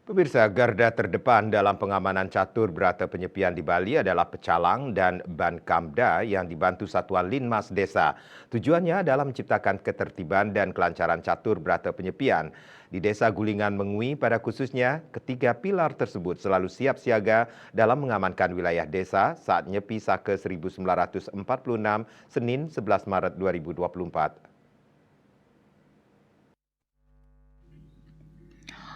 Pemirsa, garda terdepan dalam pengamanan catur berata penyepian di Bali adalah pecalang dan Bankamda yang dibantu Satuan Linmas Desa. Tujuannya adalah menciptakan ketertiban dan kelancaran catur berata penyepian. Di Desa Gulingan Mengui pada khususnya, ketiga pilar tersebut selalu siap siaga dalam mengamankan wilayah desa saat nyepi Sake 1946 Senin 11 Maret 2024.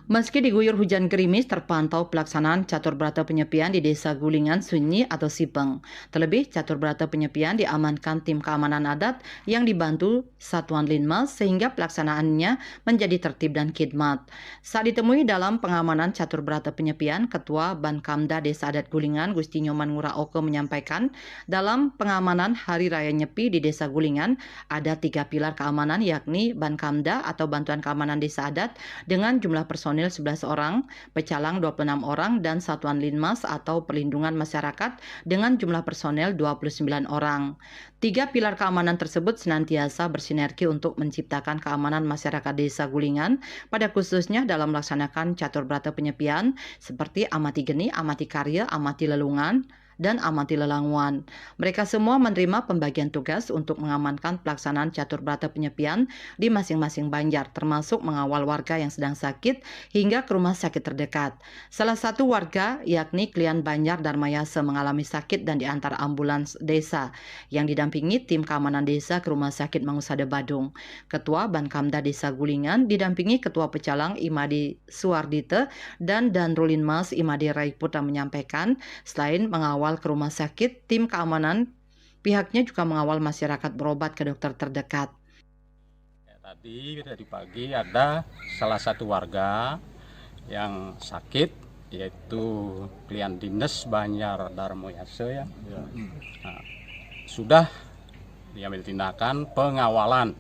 Meski diguyur hujan gerimis, terpantau pelaksanaan catur berata penyepian di Desa Gulingan Sunyi atau Sipeng. Terlebih, catur berata penyepian diamankan tim keamanan adat yang dibantu Satuan Linmas sehingga pelaksanaannya menjadi tertib dan khidmat. Saat ditemui dalam pengamanan catur berata penyepian, Ketua Bankamda Desa Adat Gulingan Gusti Nyoman Ngurah Oko menyampaikan, dalam pengamanan Hari Raya Nyepi di Desa Gulingan ada 3 pilar keamanan yakni Bankamda atau Bantuan Keamanan Desa Adat dengan jumlah personil 11 orang, pecalang 26 orang, dan Satuan Linmas atau Perlindungan Masyarakat dengan jumlah personel 29 orang. 3 pilar keamanan tersebut senantiasa bersinergi untuk menciptakan keamanan masyarakat Desa Gulingan, pada khususnya dalam melaksanakan catur berata penyepian seperti amati geni, amati karya, amati lelungan, dan amati lelanguan. Mereka semua menerima pembagian tugas untuk mengamankan pelaksanaan catur berata penyepian di masing-masing banjar, termasuk mengawal warga yang sedang sakit hingga ke rumah sakit terdekat. Salah satu warga, yakni Klian Banjar Darmayase, mengalami sakit dan diantar ambulans desa yang didampingi tim keamanan desa ke rumah sakit Mangusade Badung. Ketua Bankamda Desa Gulingan didampingi Ketua Pecalang Imadi Suardite dan Danrulin Mas Imadi Raiputra menyampaikan, selain mengawal ke rumah sakit, tim keamanan pihaknya juga mengawal masyarakat berobat ke dokter terdekat. Tadi dari pagi ada salah satu warga yang sakit, yaitu Klian Dinas Banjar Darmayase ya. Nah, sudah diambil tindakan pengawalan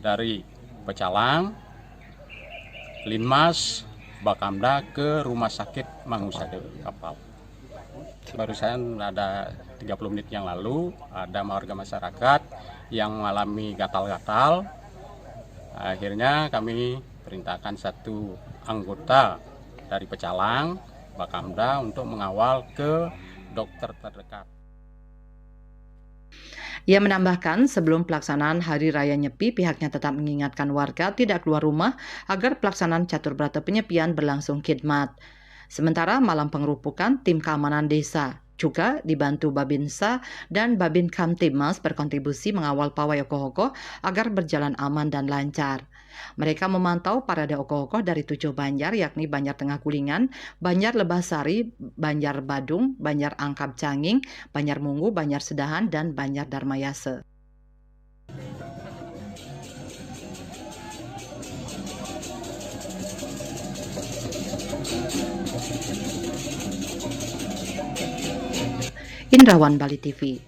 dari Pecalang, Linmas, Bakamda ke rumah sakit Mangusade Kapal. Barusan ada 30 menit yang lalu ada warga masyarakat yang mengalami gatal-gatal. Akhirnya kami perintahkan satu anggota dari Pecalang, Bakamda untuk mengawal ke dokter terdekat. Ia menambahkan, sebelum pelaksanaan Hari Raya Nyepi, pihaknya tetap mengingatkan warga tidak keluar rumah agar pelaksanaan catur berata penyepian berlangsung khidmat. Sementara malam pengerupukan, tim keamanan desa juga dibantu Babinsa dan Babin Kamtibmas berkontribusi mengawal pawai ogoh-ogoh agar berjalan aman dan lancar. Mereka memantau parade ogoh-ogoh dari 7 banjar, yakni Banjar Tengah Gulingan, Banjar Lebahsari, Banjar Badung, Banjar Angkab Canging, Banjar Munggu, Banjar Sedahan, dan Banjar Darmayase. Indrawan Bali TV.